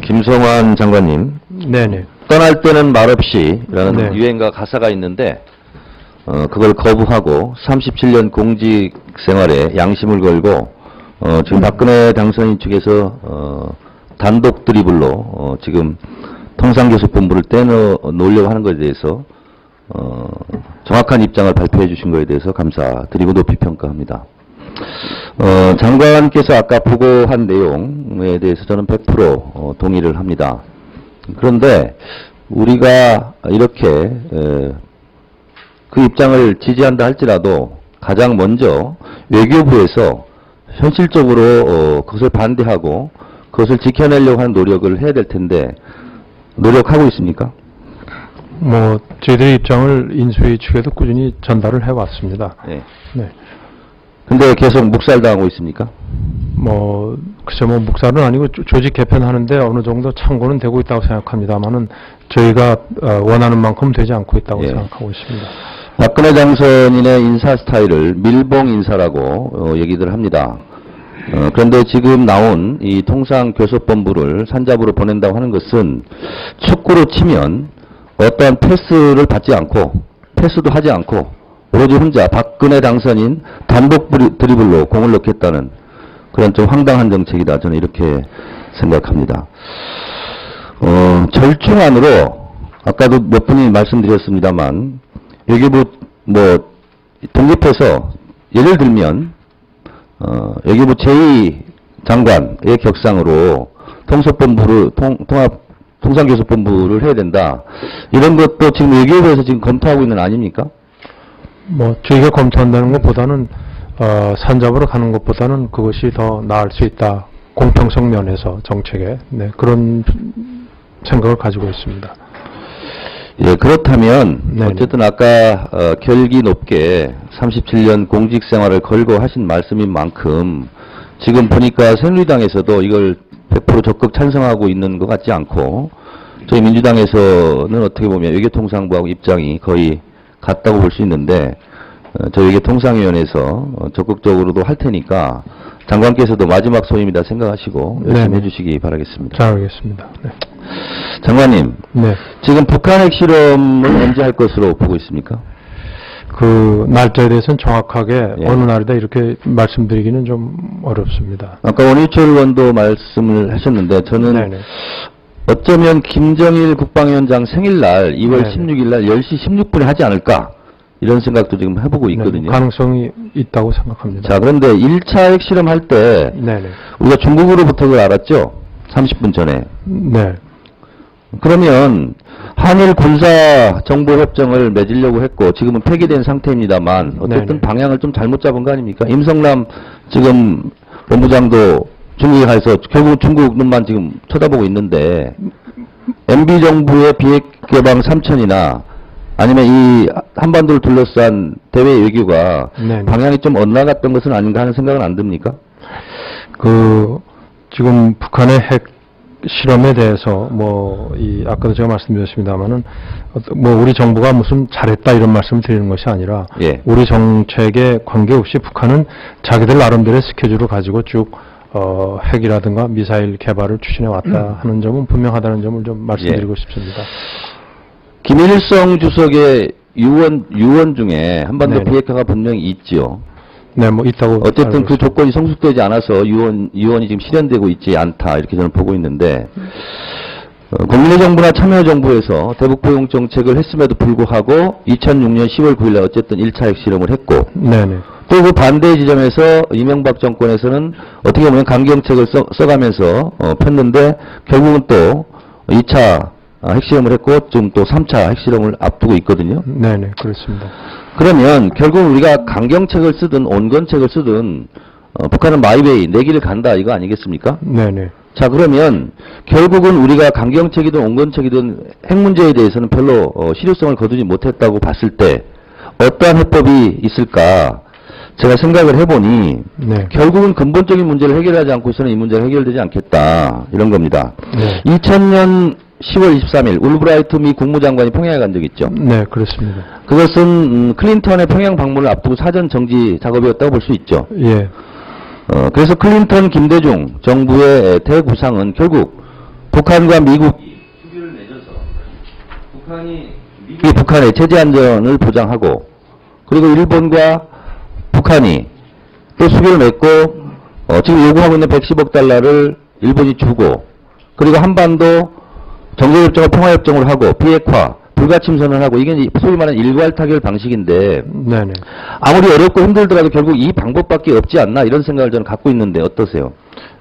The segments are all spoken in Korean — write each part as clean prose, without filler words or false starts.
김성환 장관님. 네네. 떠날 때는 말없이라는 네. 유행가 가사가 있는데 그걸 거부하고 37년 공직 생활에 양심을 걸고 지금 박근혜 당선인 측에서 단독 드리블로 지금 통상교섭본부를 떼놓으려고 하는 것에 대해서 정확한 입장을 발표해 주신 것에 대해서 감사드리고 높이 평가합니다. 장관께서 아까 보고한 내용에 대해서 저는 100% 동의를 합니다. 그런데 우리가 이렇게 그 입장을 지지한다 할지라도 가장 먼저 외교부에서 현실적으로 그것을 반대하고 그것을 지켜내려고 하는 노력을 해야 될 텐데 노력하고 있습니까? 뭐 저희들의 입장을 인수위 측에도 꾸준히 전달을 해왔습니다. 네. 네. 근데 계속 묵살당하고 있습니까? 글쎄 묵살은 아니고 조직 개편하는데 어느 정도 참고는 되고 있다고 생각합니다만은 저희가 원하는 만큼 되지 않고 있다고 생각하고 있습니다. 박근혜 당선인의 인사 스타일을 밀봉 인사라고 얘기들 합니다. 그런데 지금 나온 이 통상교섭본부를 산잡으로 보낸다고 하는 것은 축구로 치면 어떠한 패스를 받지 않고 패스도 하지 않고 오로지 혼자 박근혜 당선인 단독 드리블로 공을 넣겠다는 그런 좀 황당한 정책이다. 저는 이렇게 생각합니다. 절충안으로 아까도 몇 분이 말씀드렸습니다만 외교부 독립해서 예를 들면 외교부 제2장관의 격상으로 통상교섭본부를 해야 된다. 이런 것도 지금 외교부에서 지금 검토하고 있는 거 아닙니까? 저희가 검토한다는 것보다는 산잡으로 가는 것보다는 그것이 더 나을 수 있다. 공평성 면에서 정책에 그런 생각을 가지고 있습니다. 예, 그렇다면 네네. 어쨌든 아까 결기 높게 37년 공직 생활을 걸고 하신 말씀인 만큼 지금 보니까 새누리당에서도 이걸 100% 적극 찬성하고 있는 것 같지 않고 저희 민주당에서는 어떻게 보면 외교통상부하고 입장이 거의 같다고 볼 수 있는데 저희 외교통상위원회에서 적극적으로도 할 테니까 장관께서도 마지막 소임이다 생각하시고 열심히 해주시기 바라겠습니다. 잘 알겠습니다. 네. 장관님, 네. 지금 북한 핵실험은 언제 할 것으로 보고 있습니까? 그 날짜에 대해서는 정확하게 어느 날이다 이렇게 말씀드리기는 좀 어렵습니다. 아까 원유철 의원도 말씀을 하셨는데 저는 어쩌면 김정일 국방위원장 생일날 2월 16일 날 10시 16분에 하지 않을까 이런 생각도 지금 해보고 있거든요. 가능성이 있다고 생각합니다. 자, 그런데 1차 핵실험 할 때 우리가 중국으로부터 그걸 알았죠? 30분 전에. 네. 그러면 한일 군사 정보 협정을 맺으려고 했고 지금은 폐기된 상태입니다만 어쨌든 방향을 좀 잘못 잡은 거 아닙니까? 임성남 지금 본부장도 중국에 가서 결국 중국 눈만 지금 쳐다보고 있는데 MB정부의 비핵개방 3천이나 아니면 이 한반도를 둘러싼 대외 외교가 방향이 좀 엇나갔던 것은 아닌가 하는 생각은 안 듭니까? 지금 북한의 핵 실험에 대해서 아까도 제가 말씀드렸습니다만은 우리 정부가 무슨 잘했다 이런 말씀을 드리는 것이 아니라 우리 정책에 관계없이 북한은 자기들 나름대로의 스케줄을 가지고 쭉 핵이라든가 미사일 개발을 추진해 왔다 하는 점은 분명하다는 점을 좀 말씀드리고 싶습니다. 김일성 주석의 유언 중에 한반도 비핵화가 분명히 있죠. 네, 있다고. 어쨌든 그 조건이 성숙되지 않아서 유언이 지금 실현되고 있지 않다 이렇게 저는 보고 있는데 국민의 정부나 참여정부에서 대북 포용 정책을 했음에도 불구하고 2006년 10월 9일날 어쨌든 1차 핵실험을 했고 또 그 반대 지점에서 이명박 정권에서는 어떻게 보면 강경책을 써가면서 폈는데 결국은 또 2차 핵실험을 했고 지금 또 3차 핵실험을 앞두고 있거든요. 네네, 그렇습니다. 그러면 결국 우리가 강경책을 쓰든 온건책을 쓰든 북한은 마이웨이 내 길을 간다 이거 아니겠습니까? 네네. 자, 그러면 결국은 우리가 강경책이든 온건책이든 핵 문제에 대해서는 별로 실효성을 거두지 못했다고 봤을 때 어떠한 해법이 있을까 제가 생각을 해보니 결국은 근본적인 문제를 해결하지 않고서는 이 문제가 해결되지 않겠다 이런 겁니다. 2000년 10월 23일 울브라이트 미 국무장관이 평양에 간 적 있죠? 네, 그렇습니다. 그것은 클린턴의 평양 방문을 앞두고 사전 정지 작업이었다고 볼 수 있죠. 예. 그래서 클린턴 김대중 정부의 대구상은 결국 북한과 미국이 수교를 맺어서 미국이 북한의 체제 안전을 보장하고 그리고 일본과 북한이 또 수교를 맺고 지금 요구하고 있는 110억 달러를 일본이 주고 그리고 한반도 정전협정을 평화협정을 하고 비핵화, 불가침선을 하고 이게 소위 말하는 일괄 타결 방식인데 네네. 아무리 어렵고 힘들더라도 결국 이 방법밖에 없지 않나 이런 생각을 저는 갖고 있는데 어떠세요?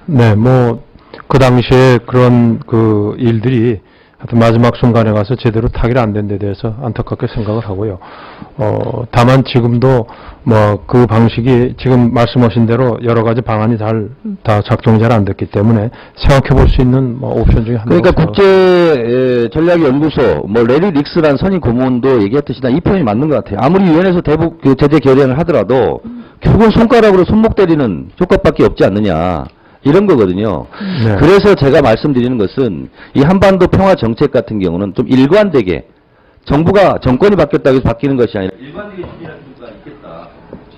네, 그 당시에 그런 일들이 하여튼 마지막 순간에 가서 제대로 타결 안 된 데 대해서 안타깝게 생각을 하고요. 다만 지금도 그 방식이 지금 말씀하신 대로 여러 가지 방안이 다 작동이 잘 안 됐기 때문에 생각해 볼 수 있는 옵션 중에 하나가. 그러니까 국제 전략연구소 레리 릭스라는 선임 고문도 얘기했듯이 이 표현이 맞는 것 같아요. 아무리 유엔에서 대북 제재 결의안을 하더라도 결국은 손가락으로 손목 때리는 효과밖에 없지 않느냐. 이런 거거든요. 네. 그래서 제가 말씀드리는 것은 이 한반도 평화 정책 같은 경우는 좀 일관되게 정권이 바뀌었다고 해서 바뀌는 것이 아니라 일관되게 추진할 필요가 있겠다.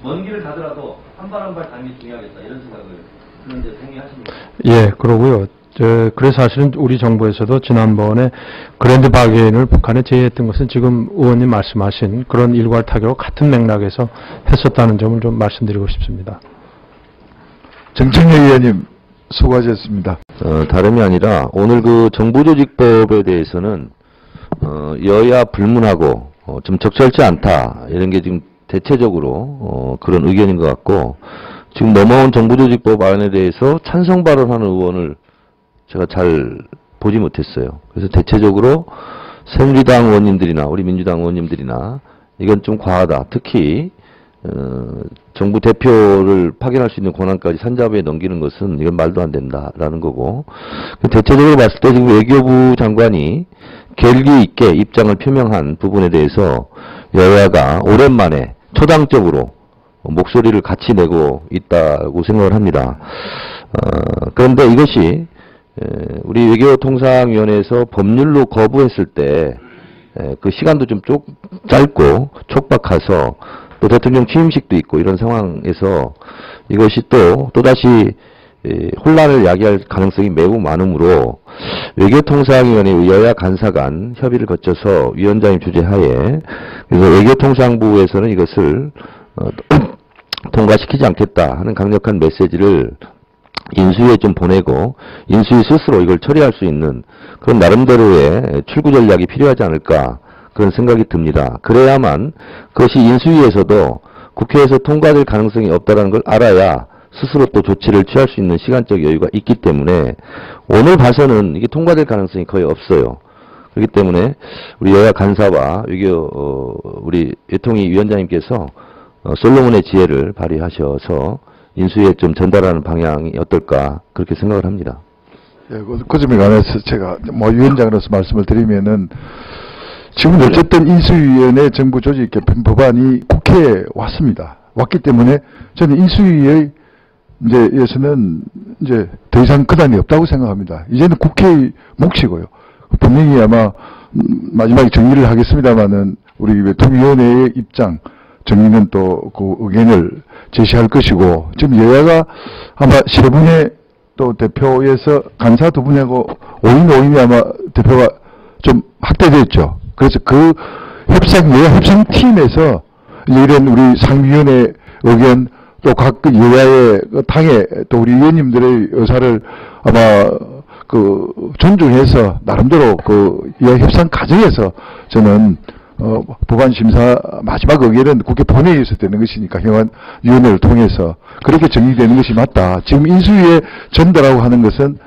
먼 길을 가더라도 한 발 한 발 가는 게 중요하겠다. 이런 생각을 하는데 동의하십니까? 예, 그러고요. 그래서 사실은 우리 정부에서도 지난번에 그랜드 바게인을 북한에 제의했던 것은 지금 의원님 말씀하신 그런 일괄 타결과 같은 맥락에서 했었다는 점을 좀 말씀드리고 싶습니다. 정청래 의원님 수고하셨습니다. 다름이 아니라 오늘 정부조직법에 대해서는 여야 불문하고 좀 적절치 않다 이런 게 지금 대체적으로 그런 의견인 것 같고 지금 넘어온 정부조직법 안에 대해서 찬성 발언하는 의원을 제가 잘 보지 못했어요. 그래서 대체적으로 새누리당 의원님들이나 우리 민주당 의원님들이나 이건 좀 과하다. 특히 정부 대표를 파견할 수 있는 권한까지 산자부에 넘기는 것은 이건 말도 안 된다라는 거고 대체적으로 봤을 때 지금 외교부 장관이 결기 있게 입장을 표명한 부분에 대해서 여야가 오랜만에 초당적으로 목소리를 같이 내고 있다고 생각을 합니다. 그런데 이것이 우리 외교통상위원회에서 법률로 거부했을 때 그 시간도 좀 짧고 촉박해서 또 대통령 취임식도 있고 이런 상황에서 이것이 또다시 혼란을 야기할 가능성이 매우 많으므로 외교통상위원회 여야 간사 간 협의를 거쳐서 위원장님 주재하에 그래서 외교통상부에서는 이것을 통과시키지 않겠다 하는 강력한 메시지를 인수위에 좀 보내고 인수위 스스로 이걸 처리할 수 있는 그런 나름대로의 출구 전략이 필요하지 않을까 그런 생각이 듭니다. 그래야만 그것이 인수위에서도 국회에서 통과될 가능성이 없다는 걸 알아야 스스로 또 조치를 취할 수 있는 시간적 여유가 있기 때문에 오늘 봐서는 이게 통과될 가능성이 거의 없어요. 그렇기 때문에 우리 여야 간사와 우리 외통위 위원장님께서 솔로몬의 지혜를 발휘하셔서 인수위에 좀 전달하는 방향이 어떨까 그렇게 생각을 합니다. 예, 그 점에 관해서 제가 위원장으로서 말씀을 드리면은 지금 어쨌든 인수위원회 정부 조직 개편 법안이 국회에 왔기 때문에 저는 인수위의 에서는 더 이상 권한이 없다고 생각합니다. 이제는 국회의 몫이고요. 분명히 아마 마지막에 정리를 하겠습니다만은 우리 외통위원회의 입장 정리는 또 그 의견을 제시할 것이고 지금 여야가 아마 세 분의 또 대표에서 간사 두 분하고 5인이 아마 대표가 좀 확대됐죠. 그래서 그 여야 협상팀에서 이런 우리 상위위원회 의견 또 각 여야의 당의 또 우리 의원님들의 의사를 아마 존중해서 나름대로 여야 협상 과정에서 저는 법안 심사 마지막 의결은 국회 본회의에서 되는 것이니까 현안위원회를 통해서 그렇게 정리되는 것이 맞다. 지금 인수위에 전달하고 하는 것은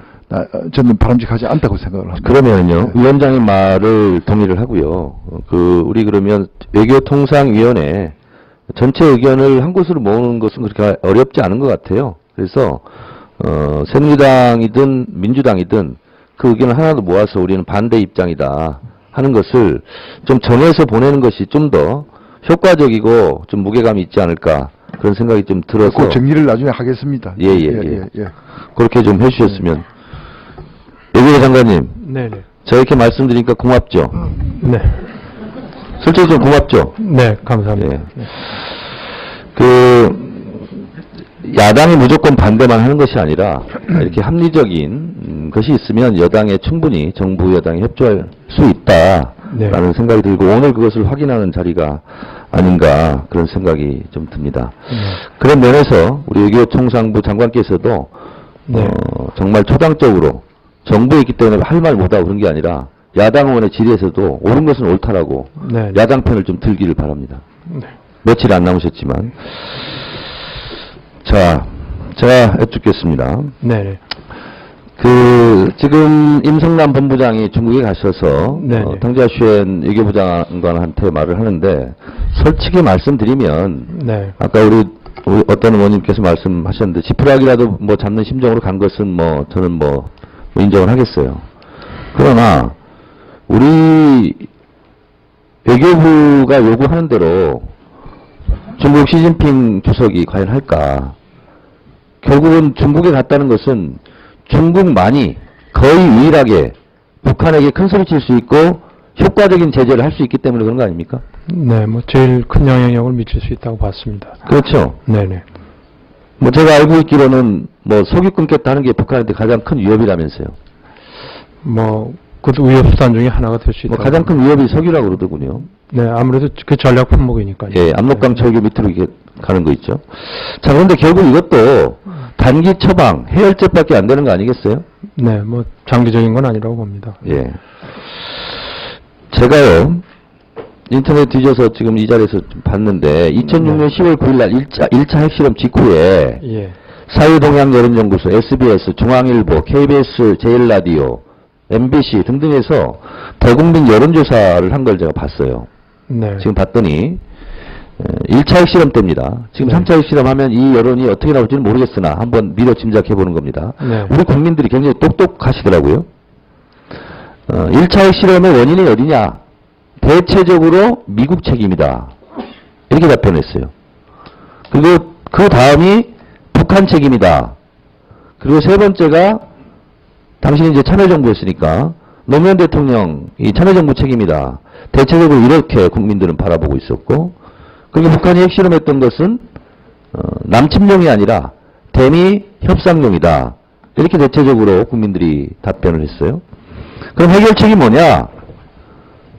저는 바람직하지 않다고 생각을 합니다. 그러면요, 네. 위원장의 말을 동의를 하고요. 우리 그러면 외교통상위원회 전체 의견을 한 곳으로 모으는 것은 그렇게 어렵지 않은 것 같아요. 그래서 새누리당이든 민주당이든 그 의견을 하나도 모아서 우리는 반대 입장이다 하는 것을 좀 정해서 보내는 것이 좀 더 효과적이고 좀 무게감이 있지 않을까 그런 생각이 좀 들어서 그 정리를 나중에 하겠습니다. 예. 그렇게 좀 해주셨으면. 외교부 장관님, 네네. 제가 이렇게 말씀드리니까 고맙죠? 네. 솔직히 좀 고맙죠? 네, 감사합니다. 네. 야당이 무조건 반대만 하는 것이 아니라 이렇게 합리적인 것이 있으면 여당에 충분히 정부 여당이 협조할 수 있다라는 네. 생각이 들고 오늘 그것을 확인하는 자리가 아닌가 그런 생각이 좀 듭니다. 그런 면에서 우리 외교통상부 장관께서도 네. 정말 초당적으로 정부에 있기 때문에 할 말 못하고 그런 게 아니라 야당 의원의 질의에서도 옳은 것은 옳다라고 네. 야당 편을 좀 들기를 바랍니다. 네. 며칠 안 남으셨지만. 자, 제가 여쭙겠습니다. 네. 지금 임성남 본부장이 중국에 가셔서 네네. 덩자슈엔 외교부 장관한테 말을 하는데 솔직히 말씀드리면 네. 아까 우리 어떤 의원님께서 말씀하셨는데 지푸라기라도 뭐 잡는 심정으로 간 것은 뭐 저는 뭐 인정을 하겠어요. 그러나 우리 외교부가 요구하는 대로 중국 시진핑 주석이 과연 할까? 결국은 중국에 갔다는 것은 중국만이 거의 유일하게 북한에게 큰 소리 칠 수 있고 효과적인 제재를 할 수 있기 때문에 그런 거 아닙니까? 네, 뭐 제일 큰 영향력을 미칠 수 있다고 봤습니다. 그렇죠. 네네. 뭐 제가 알고 있기로는 뭐 석유 끊겠다는 게 북한한테 가장 큰 위협이라면서요. 뭐 그것도 위협 수단 중에 하나가 될 수 있다. 뭐 가장 큰 위협이 석유라고 그러더군요. 네, 아무래도 그 전략 품목이니까요. 예, 압록강 철교 밑으로 이렇게 가는 거 있죠. 자, 그런데 결국 이것도 단기 처방, 해열제밖에 안 되는 거 아니겠어요? 네, 뭐 장기적인 건 아니라고 봅니다. 예. 제가요, 인터넷 뒤져서 지금 이 자리에서 좀 봤는데, 2006년 10월 9일 날 1차 핵실험 직후에, 예. 사회동향여론연구소, SBS, 중앙일보, KBS, 제일라디오, MBC 등등에서 대국민 여론조사를 한 걸 제가 봤어요. 네. 지금 봤더니 1차 핵실험 때입니다. 지금 네. 3차 핵실험 하면 이 여론이 어떻게 나올지는 모르겠으나 한번 미뤄 짐작해 보는 겁니다. 네. 우리 국민들이 굉장히 똑똑하시더라고요. 1차 핵실험의 원인이 어디냐? 대체적으로 미국 책임이다. 이렇게 답변했어요. 그리고 그 다음이 북한 책임이다. 그리고 세 번째가 당신이 이제 참여정부였으니까 노무현 대통령이 참여정부 책임이다. 대체적으로 이렇게 국민들은 바라보고 있었고, 그리고 북한이 핵실험했던 것은 남침용이 아니라 대미 협상용이다. 이렇게 대체적으로 국민들이 답변을 했어요. 그럼 해결책이 뭐냐?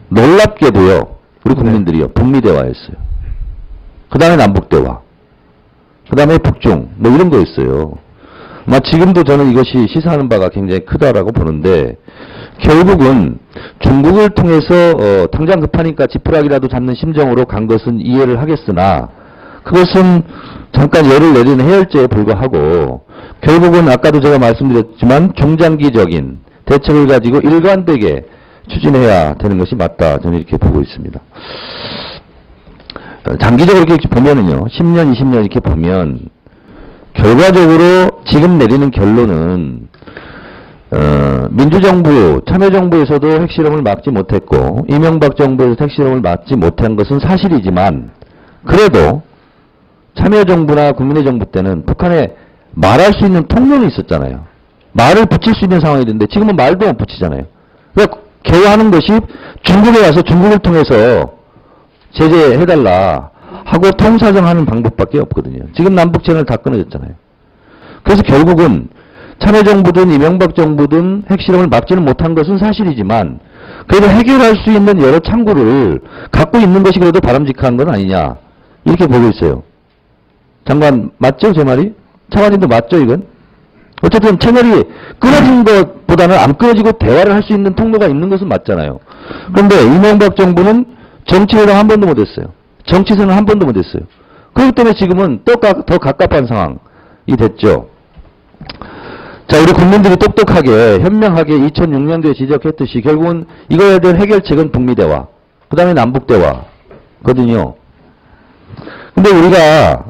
놀랍게도요, 우리 국민들이요, 북미대화였어요. 그 다음에 남북대화. 그 다음에 북중, 뭐 이런 거였어요. 지금도 저는 이것이 시사하는 바가 굉장히 크다라고 보는데, 결국은 중국을 통해서 당장 급하니까 지푸라기라도 잡는 심정으로 간 것은 이해를 하겠으나, 그것은 잠깐 열을 내리는 해열제에 불과하고, 결국은 아까도 제가 말씀드렸지만 중장기적인 대책을 가지고 일관되게 추진해야 되는 것이 맞다. 저는 이렇게 보고 있습니다. 장기적으로 이렇게 보면은요, 10년, 20년 이렇게 보면, 결과적으로 지금 내리는 결론은 민주정부, 참여정부에서도 핵실험을 막지 못했고 이명박 정부에서 핵실험을 막지 못한 것은 사실이지만 그래도 참여정부나 국민의 정부 때는 북한에 말할 수 있는 통로는 있었잖아요. 말을 붙일 수 있는 상황이 됐는데 지금은 말도 못 붙이잖아요. 그러니까 개화하는 것이 중국에 와서 중국을 통해서 제재해달라 하고 통사정하는 방법밖에 없거든요. 지금 남북 채널 다 끊어졌잖아요. 그래서 결국은 참여정부든 이명박 정부든 핵실험을 막지는 못한 것은 사실이지만 그래도 해결할 수 있는 여러 창구를 갖고 있는 것이 그래도 바람직한 건 아니냐 이렇게 보고 있어요. 장관 맞죠? 제 말이? 차관님도 맞죠 이건? 어쨌든 채널이 끊어진 것보다는 안 끊어지고 대화를 할 수 있는 통로가 있는 것은 맞잖아요. 그런데 이명박 정부는 정치회담 한 번도 못했어요. 정치선언 한 번도 못했어요. 그렇기 때문에 지금은 더 갑갑한 상황이 됐죠. 자, 우리 국민들이 똑똑하게 현명하게 2006년도에 지적했듯이 결국은 이거에 대한 해결책은 북미대화, 그 다음에 남북대화거든요. 근데 우리가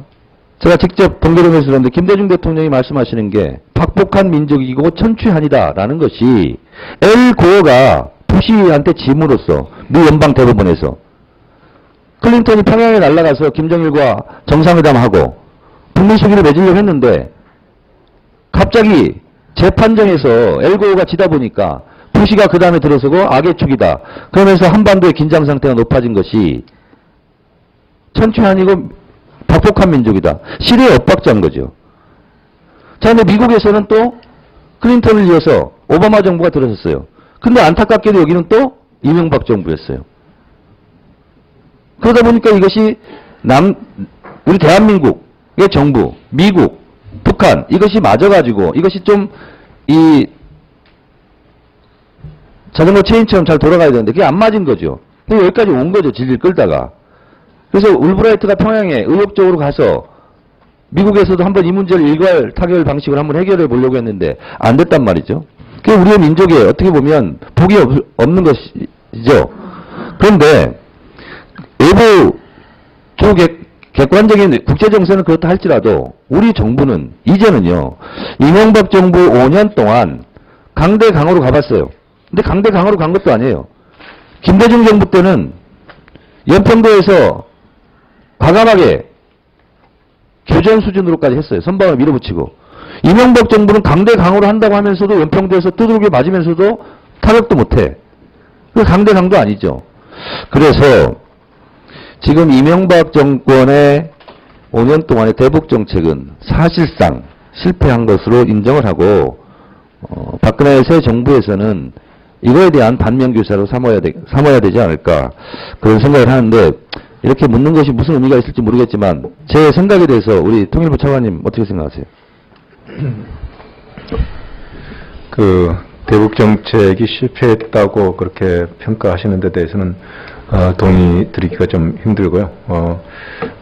제가 직접 번개동에서 들었는데 김대중 대통령이 말씀하시는 게 박복한 민족이고 천추한이다라는 것이 엘 고어가 부시한테 짐으로써 미 연방 대법원에서 클린턴이 평양에 날아가서 김정일과 정상회담하고 북미 수기를 맺으려고 했는데 갑자기 재판정에서 엘고가 지다 보니까 부시가 그 다음에 들어서고 악의 축이다. 그러면서 한반도의 긴장 상태가 높아진 것이 천추한이고 박복한 민족이다. 시리에 엇박자인 거죠. 자, 근데 미국에서는 또 클린턴을 이어서 오바마 정부가 들어섰어요. 근데 안타깝게도 여기는 또 이명박 정부였어요. 그러다 보니까 이것이 우리 대한민국의 정부, 미국, 북한, 이것이 맞아가지고 이것이 좀 자전거 체인처럼 잘 돌아가야 되는데 그게 안 맞은 거죠. 그래서 여기까지 온 거죠. 질질 끌다가. 그래서 울브라이트가 평양에 의욕적으로 가서 미국에서도 한번 이 문제를 일괄 타결 방식으로 한번 해결해 보려고 했는데 안 됐단 말이죠. 그게 우리의 민족에 어떻게 보면 복이 없는 것이죠. 그런데 외부 객관적인 국제정세는 그렇다 할지라도 우리 정부는 이제는요. 이명박 정부 5년 동안 강대강으로 가봤어요. 근데 강대강으로 간 것도 아니에요. 김대중 정부 때는 연평도에서 과감하게 교전 수준으로까지 했어요. 선방을 밀어붙이고. 이명박 정부는 강대강으로 한다고 하면서도 연평도에서 두들겨 맞으면서도 타격도 못해. 그 강대강도 아니죠. 그래서 지금 이명박 정권의 5년 동안의 대북 정책은 사실상 실패한 것으로 인정을 하고 박근혜 새 정부에서는 이거에 대한 반면교사로 삼아야 되지 않을까 그런 생각을 하는데 이렇게 묻는 것이 무슨 의미가 있을지 모르겠지만 제 생각에 대해서 우리 통일부 차관님 어떻게 생각하세요? 그 대북 정책이 실패했다고 그렇게 평가하시는 데 대해서는 동의 드리기가 좀 힘들고요.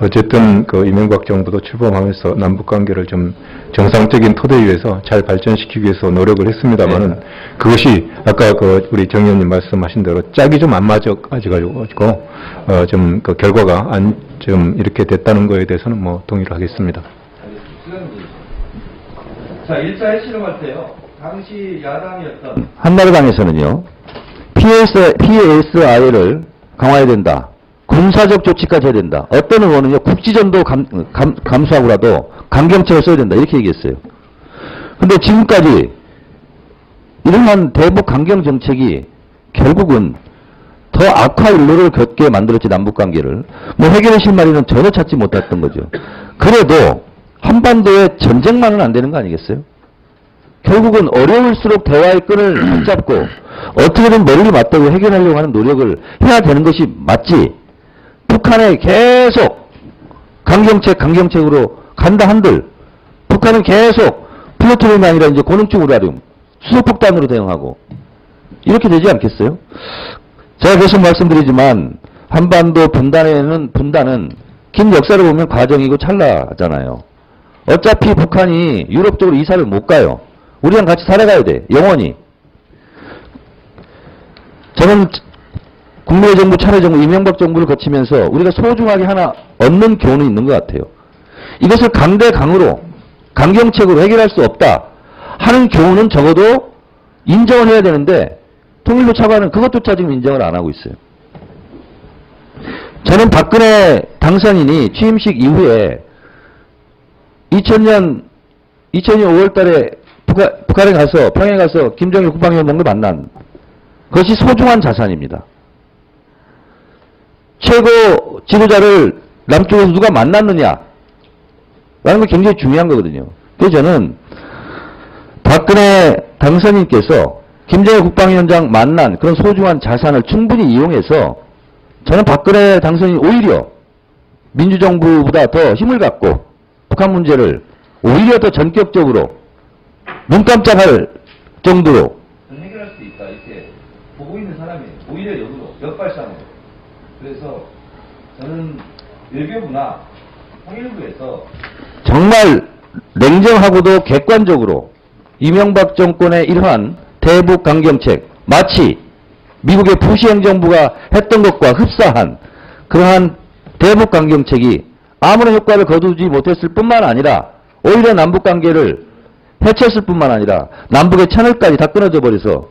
어쨌든 그 이명박 정부도 출범하면서 남북 관계를 좀 정상적인 토대 위에서 잘 발전시키기 위해서 노력을 했습니다만은 그것이 아까 그 우리 정 의원님 말씀하신 대로 짝이 좀 안 맞아가지고 좀 그 결과가 좀 이렇게 됐다는 거에 대해서는 뭐 동의를 하겠습니다. 자, 1차 핵실험할 때요. 당시 야당이었던 한나라당에서는요. PSI를 강화해야 된다. 군사적 조치까지 해야 된다. 어떤 의원은요. 국지전도 감수하고라도 강경책을 써야 된다. 이렇게 얘기했어요. 근데 지금까지 이러한 대북 강경 정책이 결국은 더 악화 일로를 겪게 만들었지. 남북관계를. 뭐 해결의 실마리는 전혀 찾지 못했던 거죠. 그래도 한반도에 전쟁만은 안 되는 거 아니겠어요? 결국은 어려울수록 대화의 끈을 붙잡고 어떻게든 머리를 맞대고 해결하려고 하는 노력을 해야 되는 것이 맞지. 북한에 계속 강경책으로 간다 한들 북한은 계속 플루토늄이 아니라 이제 고능축 우라늄, 수소폭탄으로 대응하고 이렇게 되지 않겠어요? 제가 계속 말씀드리지만 한반도 분단은 긴 역사를 보면 과정이고 찰나잖아요. 어차피 북한이 유럽 쪽으로 이사를 못 가요. 우리랑 같이 살아가야 돼. 영원히. 저는 국민의 정부, 참여정부, 이명박 정부를 거치면서 우리가 소중하게 하나 얻는 교훈이 있는 것 같아요. 이것을 강대강으로, 강경책으로 해결할 수 없다 하는 교훈은 적어도 인정을 해야 되는데 통일부 차관은 그것조차 지금 인정을 안 하고 있어요. 저는 박근혜 당선인이 취임식 이후에 2000년 5월 달에 북한에 가서, 평양에 가서 김정일 국방위원장도 만난 그것이 소중한 자산입니다. 최고 지도자를 남쪽에서 누가 만났느냐 라는 게 굉장히 중요한 거거든요. 그래서 저는 박근혜 당선인께서 김정일 국방위원장 만난 그런 소중한 자산을 충분히 이용해서 저는 박근혜 당선인이 오히려 민주정부보다 더 힘을 갖고 북한 문제를 오히려 더 전격적으로 눈 깜짝할 정도로 해결할 수 있다. 이렇게 보고 있는 사람이 오히려 역발상으로. 그래서 저는 외교부나 통일부에서 정말 냉정하고도 객관적으로 이명박 정권의 이러한 대북 강경책, 마치 미국의 부시 행정부가 했던 것과 흡사한 그러한 대북 강경책이 아무런 효과를 거두지 못했을 뿐만 아니라 오히려 남북 관계를 해쳤을 뿐만 아니라 남북의 채널까지 다 끊어져 버려서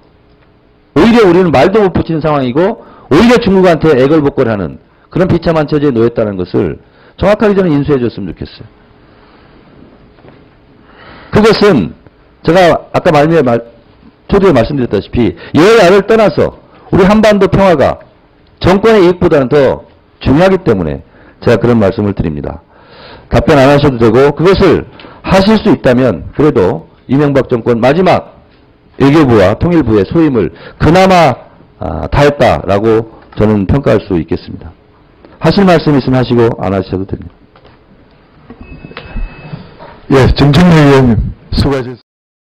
오히려 우리는 말도 못 붙이는 상황이고 오히려 중국한테 애걸복걸하는 그런 비참한 처지에 놓였다는 것을 정확하게 저는 인수해 줬으면 좋겠어요. 그것은 제가 아까 초두에 말씀드렸다시피 여야를 떠나서 우리 한반도 평화가 정권의 이익보다는 더 중요하기 때문에 제가 그런 말씀을 드립니다. 답변 안 하셔도 되고 그것을 하실 수 있다면 그래도 이명박 정권 마지막 외교부와 통일부의 소임을 그나마 다했다라고 저는 평가할 수 있겠습니다. 하실 말씀 있으면 하시고 안 하셔도 됩니다. 예, 정청래 의원님 수고하셨습니다.